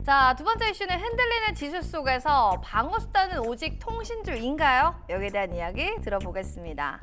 자, 두 번째 이슈는 흔들리는 지수 속에서 방어 수단은 오직 통신주인가요? 여기에 대한 이야기 들어보겠습니다.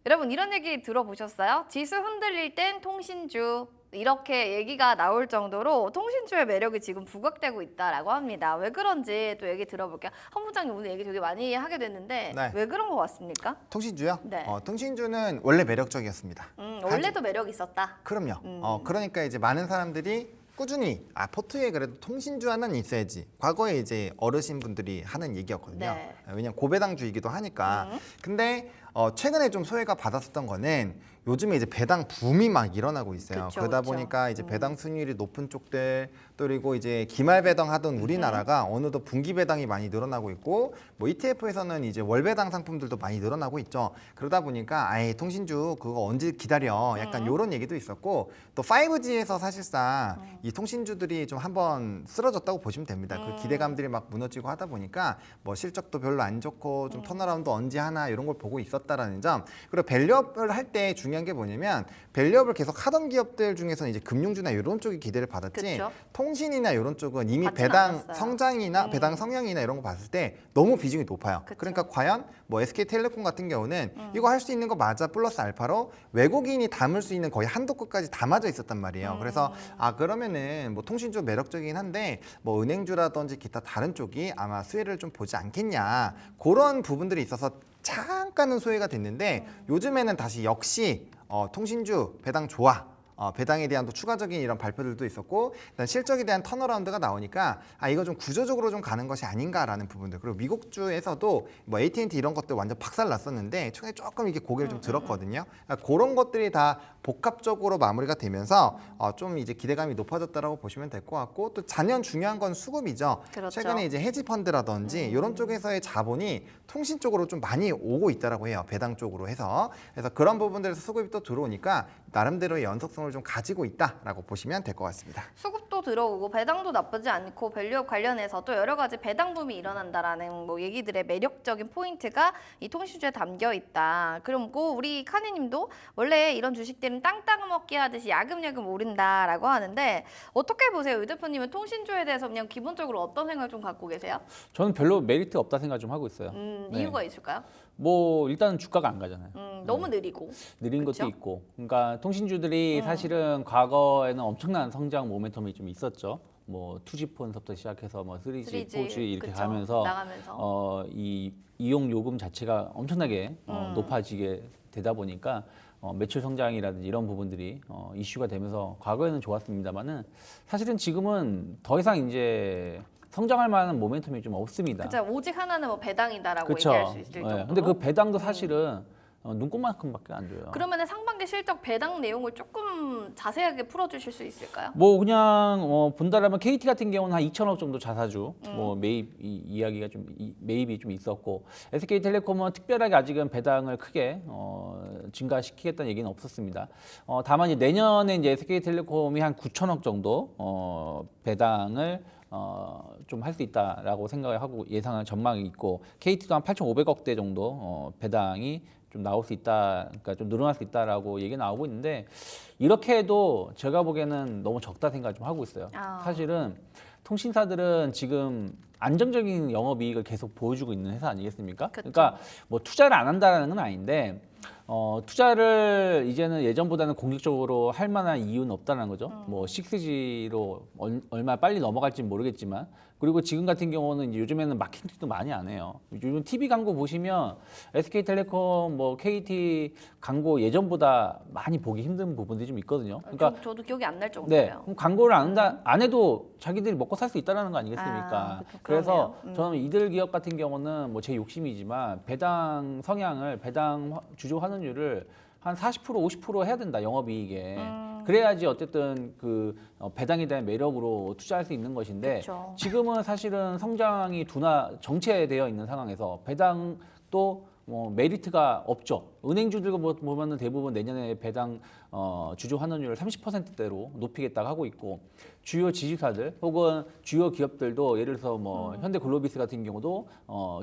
여러분 이런 얘기 들어보셨어요? 지수 흔들릴 땐 통신주. 이렇게 얘기가 나올 정도로 통신주의 매력이 지금 부각되고 있다라고 합니다. 왜 그런지 또 얘기 들어볼게요. 헌 부장님 오늘 얘기 되게 많이 하게 됐는데 네. 왜 그런 것 같습니까? 통신주요? 네. 통신주는 원래 매력적이었습니다. 원래도 매력이 있었다. 그럼요. 그러니까 이제 많은 사람들이 꾸준히 포트에 그래도 통신주 하나는 있어야지. 과거에 이제 어르신분들이 하는 얘기였거든요. 네. 왜냐면 고배당주이기도 하니까. 근데 최근에 좀 소외가 받았었던 거는 요즘에 이제 배당 붐이 막 일어나고 있어요. 그쵸, 그러다 그쵸. 보니까 이제 배당 수익률이 높은 쪽들 또 그리고 이제 기말 배당 하던 우리나라가 어느덧 분기 배당이 많이 늘어나고 있고 뭐 ETF에서는 이제 월 배당 상품들도 많이 늘어나고 있죠. 그러다 보니까 아예 통신주 그거 언제 기다려 약간 요런 얘기도 있었고 또 5G에서 사실상 이 통신주들이 좀 한번 쓰러졌다고 보시면 됩니다. 그 기대감들이 막 무너지고 하다 보니까 뭐 실적도 별로 안 좋고 좀 턴어라운드 언제 하나 이런 걸 보고 있었다라는 점. 그리고 밸류업을 할 때 중요한 게 뭐냐면 밸류업을 계속 하던 기업들 중에서는 이제 금융주나 이런 쪽이 기대를 받았지 그쵸. 통신이나 이런 쪽은 이미 받진 배당 않았어요. 성장이나 배당 성향이나 이런 거 봤을 때 너무 비중이 높아요. 그쵸. 그러니까 과연 뭐 SK텔레콤 같은 경우는 이거 할 수 있는 거 맞아 플러스 알파로 외국인이 담을 수 있는 거의 한도 끝까지 담아져 있었단 말이에요. 그래서 그러면은 뭐 통신주 매력적이긴 한데 뭐 은행주라든지 기타 다른 쪽이 아마 수혜를 좀 보지 않겠냐 그런 부분들이 있어서 잠깐은 소외가 됐는데 요즘에는 다시 역시 통신주 배당 좋아. 배당에 대한 또 추가적인 이런 발표들도 있었고 일단 실적에 대한 턴어라운드가 나오니까 이거 좀 구조적으로 좀 가는 것이 아닌가라는 부분들 그리고 미국주에서도 뭐 AT&T 이런 것들 완전 박살 났었는데 최근에 조금 이렇게 고개를 좀 들었거든요. 그러니까 그런 것들이 다 복합적으로 마무리가 되면서 좀 이제 기대감이 높아졌다라고 보시면 될 것 같고 또 단연 중요한 건 수급이죠. 그렇죠. 최근에 이제 헤지 펀드라든지 이런 쪽에서의 자본이 통신 쪽으로 좀 많이 오고 있다라고 해요. 배당 쪽으로 해서 그래서 그런 부분들에서 수급이 또 들어오니까 나름대로의 연속성을 좀 가지고 있다라고 보시면 될 것 같습니다. 수급도 들어오고 배당도 나쁘지 않고 밸류업 관련해서도 여러 가지 배당 붐이 일어난다라는 뭐 얘기들의 매력적인 포인트가 이 통신주에 담겨 있다. 그리고 우리 카니님도 원래 이런 주식들은 땅 따먹기 하듯이 야금야금 오른다라고 하는데 어떻게 보세요? 유 대표님은 통신주에 대해서 그냥 기본적으로 어떤 생각을 좀 갖고 계세요? 저는 별로 메리트 없다 생각 좀 하고 있어요. 네. 이유가 있을까요? 뭐 일단은 주가가 안 가잖아요. 너무 느리고. 느린 그쵸? 것도 있고. 그러니까 통신주들이 사실은 과거에는 엄청난 성장 모멘텀이 좀 있었죠. 뭐 투지폰서부터 시작해서 뭐 3G, 4G 이렇게 그쵸? 가면서 나가면서. 이 이용 요금 자체가 엄청나게 높아지게 되다 보니까 매출 성장이라든지 이런 부분들이 이슈가 되면서 과거에는 좋았습니다만은 사실은 지금은 더 이상 이제 성장할 만한 모멘텀이 좀 없습니다. 그죠. 오직 하나는 뭐 배당이다라고 그쵸? 얘기할 수 있을 정도로. 근데 그 배당도 사실은 눈꽃만큼밖에 안 줘요. 그러면은 상반기 실적 배당 내용을 조금 자세하게 풀어주실 수 있을까요? 뭐 그냥 본다라면 KT 같은 경우는 한 2천억 정도 자사주 뭐 매입 이야기가 좀 매입이 좀 있었고 SK텔레콤은 특별하게 아직은 배당을 크게 증가시키겠다는 얘기는 없었습니다. 다만 이제 내년에 이제 SK텔레콤이 한 9천억 정도 배당을 좀 할 수 있다라고 생각을 하고 예상하는 전망이 있고 KT도 한 8,500억대 정도 배당이 좀 나올 수 있다, 그러니까 좀 늘어날 수 있다라고 얘기 나오고 있는데 이렇게 해도 제가 보기에는 너무 적다 생각 좀 하고 있어요. 사실은 통신사들은 지금 안정적인 영업이익을 계속 보여주고 있는 회사 아니겠습니까? 그쵸. 그러니까 뭐 투자를 안 한다라는 건 아닌데 투자를 이제는 예전보다는 공격적으로 할 만한 이유는 없다는 거죠. 뭐 6G로 얼마 빨리 넘어갈지 모르겠지만 그리고 지금 같은 경우는 이제 요즘에는 마케팅도 많이 안 해요. 요즘 TV 광고 보시면 SK텔레콤, 뭐 KT 광고 예전보다 많이 보기 힘든 부분들이 좀 있거든요. 그러니까 저도 기억이 안 날 네, 정도예요. 그럼 광고를 안 해도 자기들이 먹고 살 수 있다는 거 아니겠습니까? 그쵸, 그래서 그러네요. 저는 이들 기업 같은 경우는 뭐 제 욕심이지만 배당 성향을 배당 주주 환원율을 한 40% 50% 해야 된다 영업이익에. 그래야지 어쨌든 그 배당에 대한 매력으로 투자할 수 있는 것인데 그쵸. 지금은 사실은 성장이 정체되어 있는 상황에서 배당도 메리트가 없죠. 은행주들 보면은 대부분 내년에 배당 주주 환원율을 30%대로 높이겠다고 하고 있고 주요 지주사들 혹은 주요 기업들도 예를 들어서 뭐 현대글로비스 같은 경우도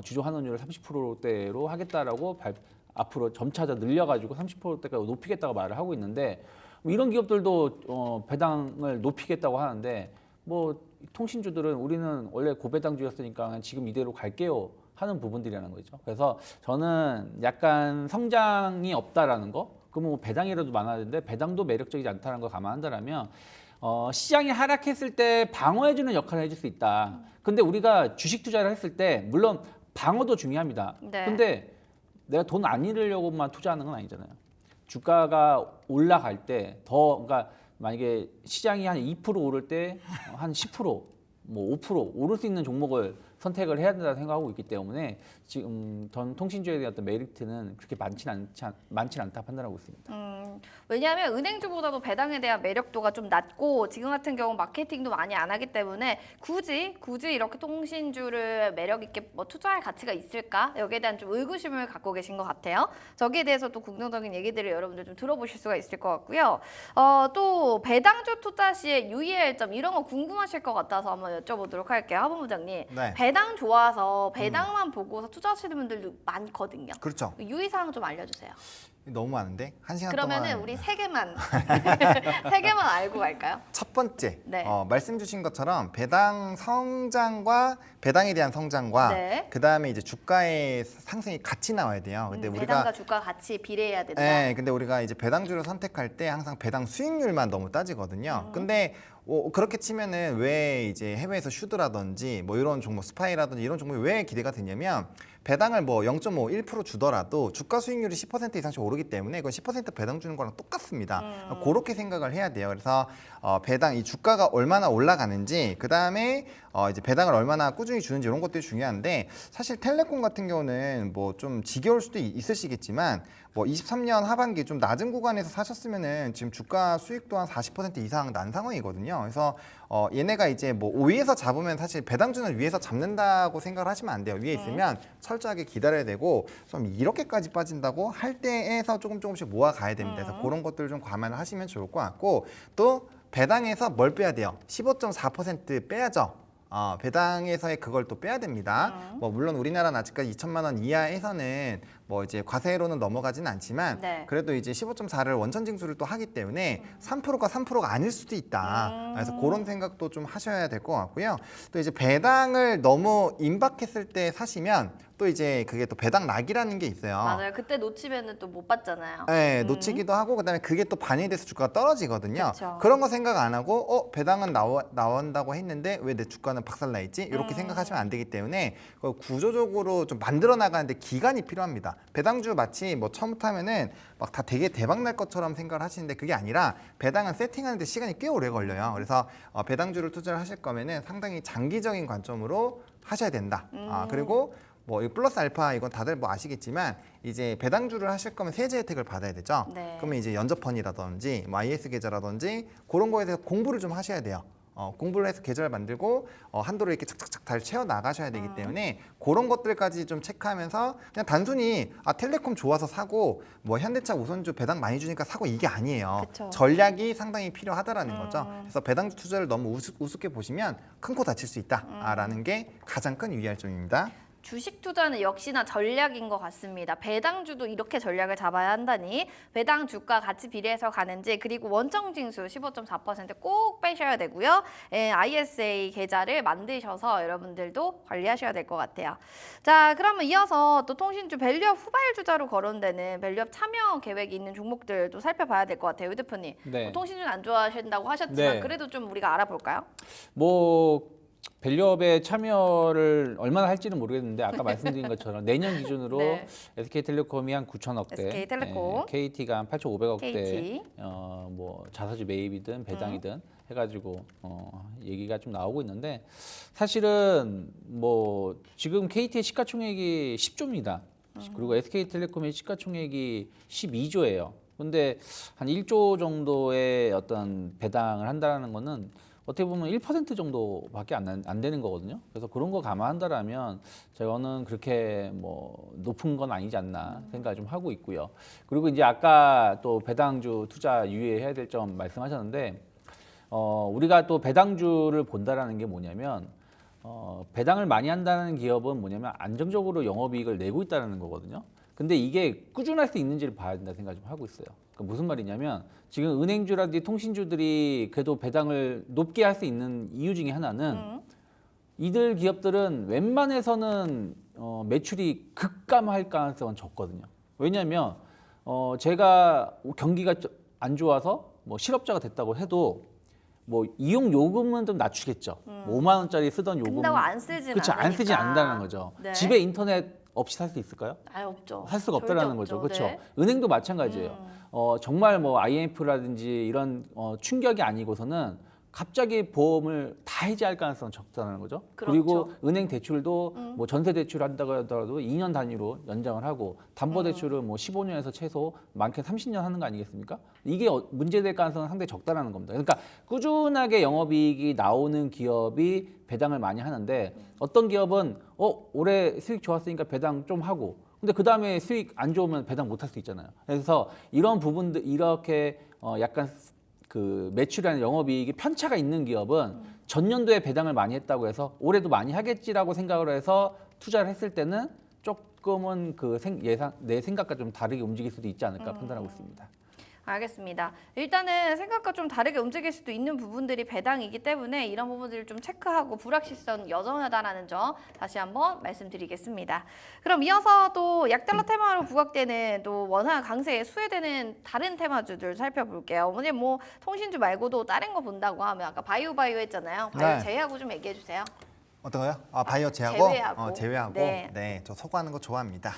주주 환원율을 30%대로 하겠다라고 앞으로 점차 더 늘려가지고 30%대까지 높이겠다고 말을 하고 있는데 뭐 이런 기업들도 배당을 높이겠다고 하는데 뭐 통신주들은 우리는 원래 고배당주였으니까 그냥 지금 이대로 갈게요 하는 부분들이라는 거죠. 그래서 저는 약간 성장이 없다라는 거, 그러면 뭐 배당이라도 많아야 되는데 배당도 매력적이지 않다는 걸 감안한다면 시장이 하락했을 때 방어해주는 역할을 해줄 수 있다. 근데 우리가 주식 투자를 했을 때 물론 방어도 중요합니다. 네. 근데 내가 돈 안 잃으려고만 투자하는 건 아니잖아요. 주가가 올라갈 때 더, 그러니까 만약에 시장이 한 2% 오를 때 한 10%, 뭐 5% 오를 수 있는 종목을 선택을 해야 된다고 생각하고 있기 때문에 지금 전 통신주에 대한 어떤 메리트는 그렇게 많진 않다 판단하고 있습니다. 왜냐하면 은행주보다도 배당에 대한 매력도가 좀 낮고 지금 같은 경우 마케팅도 많이 안 하기 때문에 굳이 이렇게 통신주를 매력 있게 뭐 투자할 가치가 있을까? 여기에 대한 좀 의구심을 갖고 계신 것 같아요. 저기에 대해서 또 긍정적인 얘기들을 여러분들 좀 들어보실 수가 있을 것 같고요. 또 배당주 투자 시에 유의할 점 이런 거 궁금하실 것 같아서 한번 여쭤보도록 할게요. 하본부장님. 네. 배당 좋아서 배당만 보고서 투자하시는 분들도 많거든요. 그렇죠. 유의사항 좀 알려주세요. 너무 많은데 한 시간 그러면은 동안 우리 세 개만 세 개만 알고 갈까요? 첫 번째 네. 말씀 주신 것처럼 배당 성장과 배당에 대한 성장과 네. 그 다음에 이제 주가의 상승이 같이 나와야 돼요. 근데 배당과 주가 같이 비례해야 된다. 네, 근데 우리가 이제 배당주를 선택할 때 항상 배당 수익률만 너무 따지거든요. 근데 그렇게 치면은 왜 이제 해외에서 슈드라든지 뭐 이런 종목 스파이라든지 이런 종목이 왜 기대가 되냐면 배당을 뭐 0.5, 1% 주더라도 주가 수익률이 10% 이상씩 오르기 때문에 그건 10% 배당 주는 거랑 똑같습니다. 그렇게 생각을 해야 돼요. 그래서 배당 이 주가가 얼마나 올라가는지 그 다음에 이제 배당을 얼마나 꾸준히 주는지 이런 것들이 중요한데 사실 텔레콤 같은 경우는 뭐 좀 지겨울 수도 있으시겠지만 뭐 23년 하반기 좀 낮은 구간에서 사셨으면은 지금 주가 수익도 한 40% 이상 난 상황이거든요. 그래서 얘네가 이제 뭐 위에서 잡으면 사실 배당주는 위에서 잡는다고 생각을 하시면 안 돼요. 위에 있으면 철저하게 기다려야 되고 좀 이렇게까지 빠진다고 할 때에서 조금씩 모아 가야 됩니다. 그래서 그런 것들을 좀 감안을 하시면 좋을 것 같고 또 배당에서 뭘 빼야 돼요? 15.4% 빼야죠. 배당에서의 그걸 또 빼야 됩니다. 뭐 물론 우리나라는 아직까지 2천만 원 이하에서는 뭐 이제 과세로는 넘어가지는 않지만 네. 그래도 이제 15.4를 원천 징수를 또 하기 때문에 3%가 3%가 아닐 수도 있다. 그래서 그런 생각도 좀 하셔야 될 것 같고요. 또 이제 배당을 너무 임박했을 때 사시면 또 이제 그게 또 배당 락이라는 게 있어요. 맞아요. 그때 놓치면은 또 못 받잖아요. 네, 놓치기도 하고 그다음에 그게 또 반영이 돼서 주가가 떨어지거든요. 그쵸. 그런 거 생각 안 하고 배당은 나온다고 했는데 왜 내 주가는 박살나 있지? 이렇게 생각하시면 안 되기 때문에 구조적으로 좀 만들어 나가는데 기간이 필요합니다. 배당주 마치 뭐 처음부터 하면은 막 다 되게 대박 날 것처럼 생각을 하시는데 그게 아니라 배당은 세팅하는데 시간이 꽤 오래 걸려요. 그래서 배당주를 투자를 하실 거면은 상당히 장기적인 관점으로 하셔야 된다. 그리고 뭐 이 플러스 알파 이건 다들 뭐 아시겠지만 이제 배당주를 하실 거면 세제 혜택을 받아야 되죠. 네. 그러면 이제 연저펀이라든지 뭐 IS 계좌라든지 그런 거에 대해서 공부를 좀 하셔야 돼요. 공부를 해서 계좌를 만들고 한도를 이렇게 착착착 잘 채워 나가셔야 되기 때문에 그런 것들까지 좀 체크하면서 그냥 단순히 텔레콤 좋아서 사고 뭐 현대차 우선주 배당 많이 주니까 사고 이게 아니에요. 그쵸. 전략이 상당히 필요하다라는 거죠. 그래서 배당주 투자를 너무 우습게 보시면 큰 코 다칠 수 있다라는 게 가장 큰 유의할 점입니다. 주식 투자는 역시나 전략인 것 같습니다. 배당주도 이렇게 전략을 잡아야 한다니 배당 주가 같이 비례해서 가는지 그리고 원청 징수 15.4% 빼셔야 되고요. ISA 계좌를 만드셔서 여러분들도 관리하셔야 될 것 같아요. 자, 그러면 이어서 또 통신주 밸류업 후발주자로 거론되는 밸류업 참여 계획이 있는 종목들도 살펴봐야 될 것 같아요. 유 대표님. 네. 통신주는 안 좋아하신다고 하셨지만 네. 그래도 좀 우리가 알아볼까요? 뭐 밸류업에 참여를 얼마나 할지는 모르겠는데 아까 말씀드린 것처럼 내년 기준으로 네. SK텔레콤이 한 9천억대, SK텔레콤. KT가 한 8,500억대, KT. 뭐 자사주 매입이든 배당이든 해가지고 얘기가 좀 나오고 있는데 사실은 뭐 지금 KT의 시가총액이 10조입니다. 그리고 SK텔레콤의 시가총액이 12조예요. 근데 한 1조 정도의 어떤 배당을 한다는 거는 어떻게 보면 1% 정도밖에 안 되는 거거든요. 그래서 그런 거 감안한다라면 저는 그렇게 뭐 높은 건 아니지 않나 생각을 좀 하고 있고요. 그리고 이제 아까 또 배당주 투자 유의해야 될 점 말씀하셨는데 우리가 또 배당주를 본다라는 게 뭐냐면 배당을 많이 한다는 기업은 뭐냐면 안정적으로 영업이익을 내고 있다는 거거든요. 근데 이게 꾸준할 수 있는지를 봐야 된다 생각 좀 하고 있어요. 그러니까 무슨 말이냐면 지금 은행주라든지 통신주들이 그래도 배당을 높게 할 수 있는 이유 중에 하나는 이들 기업들은 웬만해서는 매출이 급감할 가능성은 적거든요. 왜냐하면 제가 경기가 안 좋아서 뭐 실업자가 됐다고 해도 뭐 이용 요금은 좀 낮추겠죠. 뭐 5만 원짜리 쓰던 요금 근다고 안 쓰진 그렇죠. 안 쓰지 않으니까. 않는다는 거죠. 네. 집에 인터넷 없이 살 수 있을까요? 없죠. 할 수가 절대 없다라는 없죠. 거죠. 그렇죠. 네. 은행도 마찬가지예요. 정말 뭐 IMF라든지 이런 충격이 아니고서는 갑자기 보험을 다 해지할 가능성은 적다는 거죠. 그렇죠. 그리고 은행 대출도 뭐 전세 대출 한다고 하더라도 2년 단위로 연장을 하고 담보 대출은 뭐 15년에서 최소 많게 30년 하는 거 아니겠습니까? 이게 문제될 가능성은 상당히 적다라는 겁니다. 그러니까 꾸준하게 영업이익이 나오는 기업이 배당을 많이 하는데 어떤 기업은 올해 수익 좋았으니까 배당 좀 하고 근데 그 다음에 수익 안 좋으면 배당 못 할 수 있잖아요. 그래서 이런 부분들 이렇게 약간 그 매출이나 영업이익이 편차가 있는 기업은 전년도에 배당을 많이 했다고 해서 올해도 많이 하겠지라고 생각을 해서 투자를 했을 때는 조금은 그 내 생각과 좀 다르게 움직일 수도 있지 않을까 판단하고 있습니다. 알겠습니다. 일단은 생각과 좀 다르게 움직일 수도 있는 부분들이 배당이기 때문에 이런 부분들을 좀 체크하고 불확실성 여전하다라는 점 다시 한번 말씀드리겠습니다. 그럼 이어서 또 약달러 테마로 부각되는 또 원화 강세에 수혜되는 다른 테마주들 살펴볼게요. 오늘 뭐 통신주 말고도 다른 거 본다고 하면 아까 바이오 했잖아요. 바이오 네. 제외하고 좀 얘기해 주세요. 어떤 거요? 바이오 제하고? 제외하고. 제외하고. 네. 네, 저 서구하는 거 좋아합니다.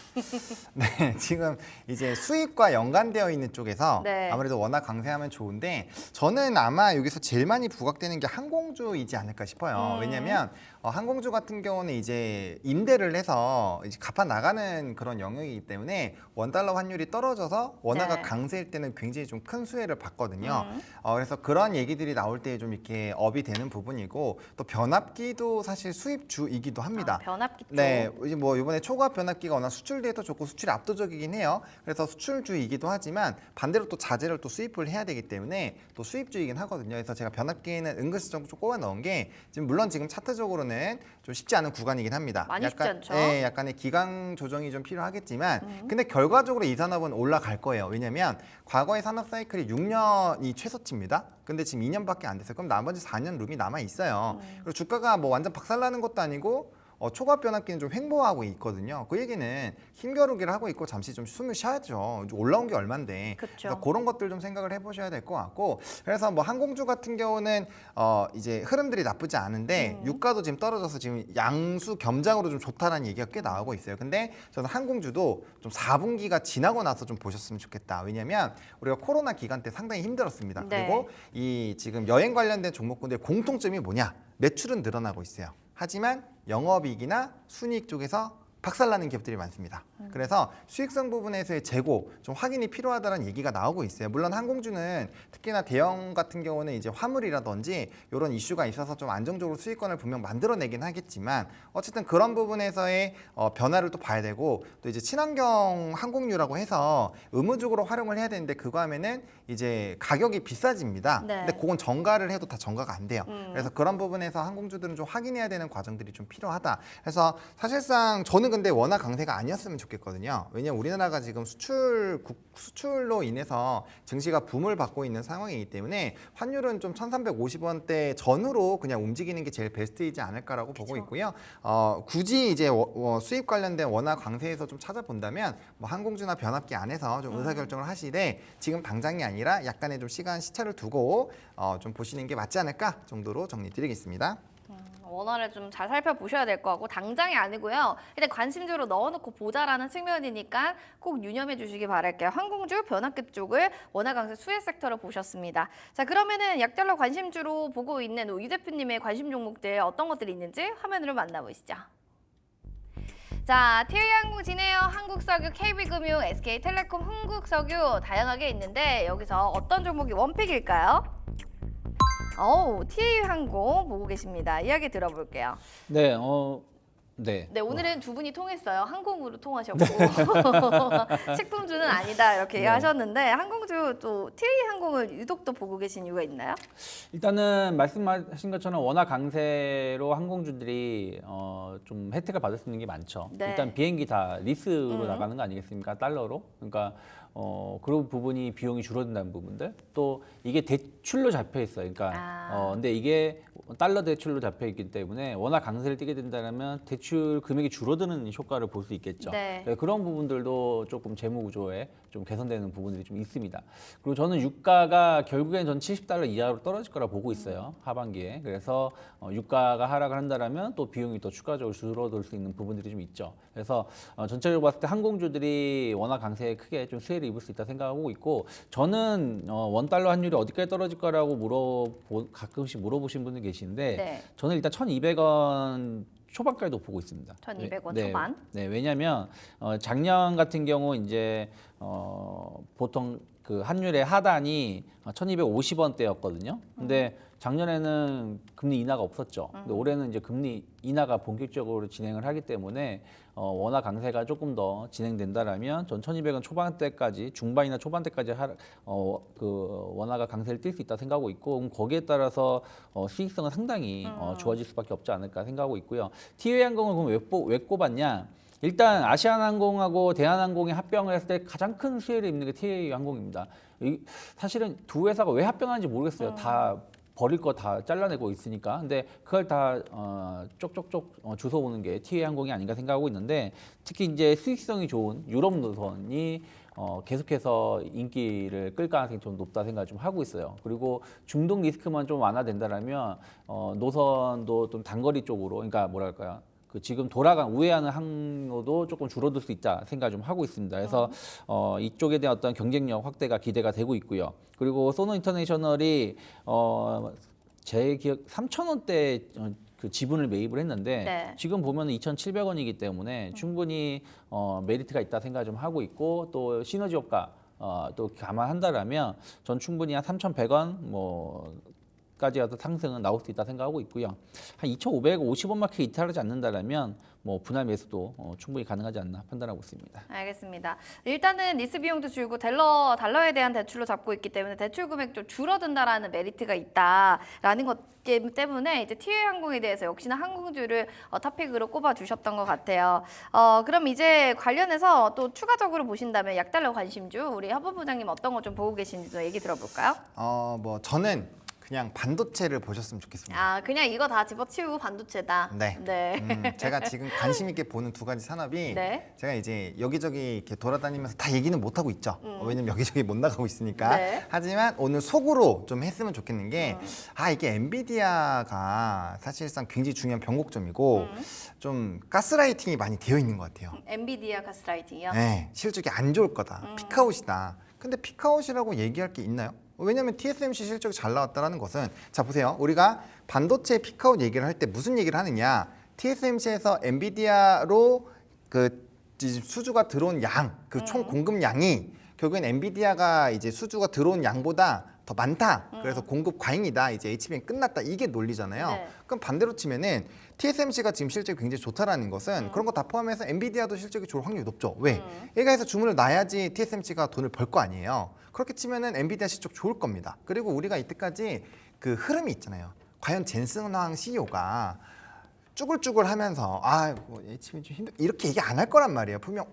네, 지금 이제 수익과 연관되어 있는 쪽에서 네. 아무래도 워낙 강세하면 좋은데 저는 아마 여기서 제일 많이 부각되는 게 항공주이지 않을까 싶어요. 왜냐하면 항공주 같은 경우는 이제 임대를 해서 이제 갚아 나가는 그런 영역이기 때문에 원달러 환율이 떨어져서 원화가 네. 강세일 때는 굉장히 좀 큰 수혜를 받거든요. 그래서 그런 얘기들이 나올 때 좀 이렇게 업이 되는 부분이고 또 변압기도 사실 수입주이기도 합니다. 변압기 쪽. 네, 이제 뭐 이번에 초과 변압기가 워낙 수출 데이터 좋고 수출이 압도적이긴 해요. 그래서 수출주이기도 하지만 반대로 또 자재를 또 수입을 해야 되기 때문에 또 수입주이긴 하거든요. 그래서 제가 변압기에는 은근슬쩍 좀 꼽아 넣은 게 지금 물론 지금 차트적으로는 좀 쉽지 않은 구간이긴 합니다. 많이 쉽지 않죠. 네, 약간의 기강 조정이 좀 필요하겠지만 근데 결과적으로 이 산업은 올라갈 거예요. 왜냐하면 과거의 산업 사이클이 6년이 최소치입니다. 근데 지금 2년밖에 안 됐어요. 그럼 나머지 4년 룸이 남아 있어요. 그리고 주가가 뭐 완전 박살나는 것도 아니고 초과 변압기는 좀 횡보하고 있거든요. 그 얘기는 힘겨루기를 하고 있고 잠시 좀 숨을 쉬어야죠. 올라온 게 얼만데. 그쵸. 그래서 그런 것들 좀 생각을 해보셔야 될 것 같고. 그래서 뭐 항공주 같은 경우는 이제 흐름들이 나쁘지 않은데 유가도 지금 떨어져서 지금 양수 겸장으로 좀 좋다라는 얘기가 꽤 나오고 있어요. 근데 저는 항공주도 좀 4분기가 지나고 나서 좀 보셨으면 좋겠다. 왜냐하면 우리가 코로나 기간 때 상당히 힘들었습니다. 네. 그리고 이 지금 여행 관련된 종목군들의 공통점이 뭐냐? 매출은 늘어나고 있어요. 하지만 영업이익이나 순이익 쪽에서 박살나는 기업들이 많습니다. 그래서 수익성 부분에서의 재고 좀 확인이 필요하다는 얘기가 나오고 있어요. 물론 항공주는 특히나 대형 같은 경우는 이제 화물이라든지 이런 이슈가 있어서 좀 안정적으로 수익권을 분명 만들어내긴 하겠지만 어쨌든 그런 부분에서의 변화를 또 봐야 되고 또 이제 친환경 항공유라고 해서 의무적으로 활용을 해야 되는데 그거 하면은 이제 가격이 비싸집니다. 네. 근데 그건 정가를 해도 다 정가가 안 돼요. 그래서 그런 부분에서 항공주들은 좀 확인해야 되는 과정들이 좀 필요하다. 그래서 사실상 저는 근데 워낙 강세가 아니었으면 좋겠거든요. 왜냐하면 우리나라가 지금 수출로 인해서 증시가 붐을 받고 있는 상황이기 때문에 환율은 좀 1,350원대 전후로 그냥 움직이는 게 제일 베스트이지 않을까라고 보고 있고요. 굳이 이제 수입 관련된 원화 강세에서 좀 찾아본다면 뭐 항공주나 변압기 안에서 좀 의사결정을 하시되 지금 당장이 아니라 약간의 좀 시간 시차를 두고 좀 보시는 게 맞지 않을까 정도로 정리드리겠습니다. 원화를 좀 잘 살펴보셔야 될 것 같고 당장이 아니고요. 일단 관심주로 넣어놓고 보자라는 측면이니까 꼭 유념해 주시기 바랄게요. 항공주, 변압기 쪽을 원화 강세 수혜 섹터로 보셨습니다. 자, 그러면은 약달러 관심주로 보고 있는 유 대표님의 관심 종목들 어떤 것들이 있는지 화면으로 만나보시죠. 자, TA항공, 진에어, 한국석유, KB금융, SK텔레콤, 흥국석유 다양하게 있는데 여기서 어떤 종목이 원픽일까요? TA항공 보고 계십니다. 이야기 들어볼게요. 네, 네. 네, 오늘은 두 분이 통했어요. 항공으로 통하셨고 식품주는 아니다 이렇게 네. 하셨는데 항공주 또 티웨이 항공을 유독 또 보고 계신 이유가 있나요? 일단은 말씀하신 것처럼 워낙 강세로 항공주들이 좀 혜택을 받을 수 있는 게 많죠. 네. 일단 비행기 다 리스로 나가는 거 아니겠습니까? 달러로. 그러니까 그런 부분이 비용이 줄어든다는 부분들. 또 이게 대출로 잡혀 있어요. 그러니까 근데 이게 달러 대출로 잡혀 있기 때문에 워낙 강세를 띠게 된다면 대출 금액이 줄어드는 효과를 볼 수 있겠죠. 네. 그런 부분들도 조금 재무 구조에 좀 개선되는 부분들이 좀 있습니다. 그리고 저는 유가가 결국엔 전 70달러 이하로 떨어질 거라 보고 있어요. 하반기에. 그래서 유가가 하락을 한다면 또 비용이 더 추가적으로 줄어들 수 있는 부분들이 좀 있죠. 그래서 전체적으로 봤을 때 항공주들이 워낙 강세에 크게 좀 수혜를 입을 수 있다 생각하고 있고, 저는 원달러 환율이 어디까지 떨어질 거라고 가끔씩 물어보신 분들 계시는데 네. 저는 일단 1,200원 초반까지도 보고 있습니다. 1,200원 네, 초반. 네, 왜냐하면 작년 같은 경우 이제 보통 그 환율의 하단이 1,250원대였거든요. 근데 작년에는 금리 인하가 없었죠. 근데 올해는 이제 금리 인하가 본격적으로 진행을 하기 때문에 워낙 강세가 조금 더 진행된다라면 전 1,200원 초반대까지, 중반이나 초반대까지 그 원화가 강세를 띌 수 있다 생각하고 있고, 그럼 거기에 따라서 수익성은 상당히 좋아질 수밖에 없지 않을까 생각하고 있고요. 티웨이 항공을 그럼 왜 꼽았냐? 일단 아시아나항공하고 대한항공이 합병을 했을 때 가장 큰 수혜를 입는 게 티웨이 항공입니다. 사실은 두 회사가 왜 합병하는지 모르겠어요. 다 버릴 거 다 잘라내고 있으니까. 근데 그걸 다 쪽쪽쪽 주워오는 게 티웨이 항공이 아닌가 생각하고 있는데, 특히 이제 수익성이 좋은 유럽 노선이 계속해서 인기를 끌 가능성이 좀 높다 생각을 좀 하고 있어요. 그리고 중동 리스크만 좀 완화된다라면 노선도 좀 단거리 쪽으로, 그러니까 뭐랄까요? 그 지금 우회하는 항로도 조금 줄어들 수 있다 생각 좀 하고 있습니다. 그래서 이쪽에 대한 어떤 경쟁력 확대가 기대가 되고 있고요. 그리고 소노 인터내셔널이 제 기억 3,000원대 그 지분을 매입을 했는데 네. 지금 보면 2,700원이기 때문에 충분히 메리트가 있다 생각 좀 하고 있고, 또 시너지 효과 또 감안한다라면 전 충분히 한 3,100원 까지 어떤 상승은 나올 수 있다 생각하고 있고요. 한 2,550원 마크 이탈하지 않는다라면 분할 매수도 충분히 가능하지 않나 판단하고 있습니다. 알겠습니다. 일단은 리스 비용도 줄고 달러에 대한 대출로 잡고 있기 때문에 대출 금액 좀 줄어든다라는 메리트가 있다라는 것 때문에 이제 티웨이 항공에 대해서 역시나 항공주를 탑픽으로 꼽아 주셨던 것 같아요. 그럼 이제 관련해서 또 추가적으로 보신다면 약달러 관심주 우리 협업부장님 어떤 거 좀 보고 계신지도 얘기 들어볼까요? 저는 그냥 반도체를 보셨으면 좋겠습니다. 그냥 이거 다 집어치우고 반도체다. 네. 제가 지금 관심 있게 보는 두 가지 산업이 네. 제가 이제 여기저기 이렇게 돌아다니면서 다 얘기는 못 하고 있죠. 왜냐면 여기저기 못 나가고 있으니까. 네. 하지만 오늘 속으로 좀 했으면 좋겠는 게 이게 엔비디아가 사실상 굉장히 중요한 변곡점이고 좀 가스라이팅이 많이 되어 있는 것 같아요. 엔비디아 가스라이팅이요? 네, 실적이 안 좋을 거다. 피크아웃이다. 근데 피크아웃이라고 얘기할 게 있나요? 왜냐하면 TSMC 실적이 잘 나왔다는 것은, 자 보세요, 우리가 반도체 피크아웃 얘기를 할 때 무슨 얘기를 하느냐, TSMC에서 엔비디아로 그 수주가 들어온 양, 그 총 공급 양이 결국엔 엔비디아가 이제 수주가 들어온 양보다 더 많다. 그래서 공급 과잉이다. 이제 HBM 끝났다. 이게 논리잖아요. 네. 그럼 반대로 치면은 TSMC가 지금 실적이 굉장히 좋다라는 것은 그런 거 다 포함해서 엔비디아도 실적이 좋을 확률이 높죠. 왜? 얘가 해서 주문을 놔야지 TSMC가 돈을 벌 거 아니에요. 그렇게 치면은 엔비디아 실적 좋을 겁니다. 그리고 우리가 이때까지 그 흐름이 있잖아요. 과연 젠슨황 CEO가 쭈글쭈글 하면서 HBM 좀 힘들 이렇게 얘기 안 할 거란 말이에요. 분명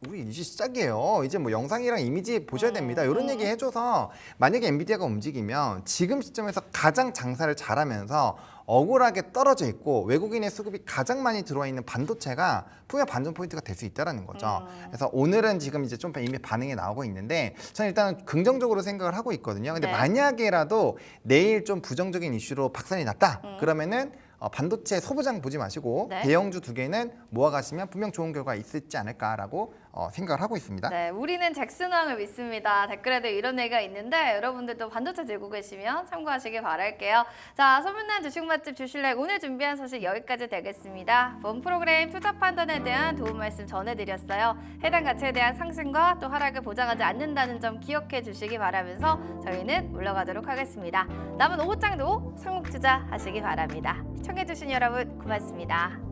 우리 이제 시작이에요. 이제 영상이랑 이미지 보셔야 됩니다. 이런 얘기 해줘서 만약에 엔비디아가 움직이면 지금 시점에서 가장 장사를 잘하면서 억울하게 떨어져 있고 외국인의 수급이 가장 많이 들어와 있는 반도체가 분명 반전 포인트가 될 수 있다는 거죠. 그래서 오늘은 지금 이제 좀 이미 반응이 나오고 있는데 저는 일단 긍정적으로 생각을 하고 있거든요. 근데 네. 만약에라도 내일 좀 부정적인 이슈로 박살이 났다. 그러면은 반도체 소부장 보지 마시고 네. 대형주 두 개는 모아가시면 분명 좋은 결과 있을지 않을까라고 생각을 하고 있습니다. 네, 우리는 잭슨왕을 믿습니다. 댓글에도 이런 얘기가 있는데 여러분들도 반도체 들고 계시면 참고하시길 바랄게요. 자, 소문난 주식 맛집 주실렉 오늘 준비한 소식 여기까지 되겠습니다. 본 프로그램 투자 판단에 대한 도움 말씀 전해드렸어요. 해당 가치에 대한 상승과 또 하락을 보장하지 않는다는 점 기억해 주시기 바라면서 저희는 물러가도록 하겠습니다. 남은 오후장도 성공 투자 하시기 바랍니다. 시청해주신 여러분 고맙습니다.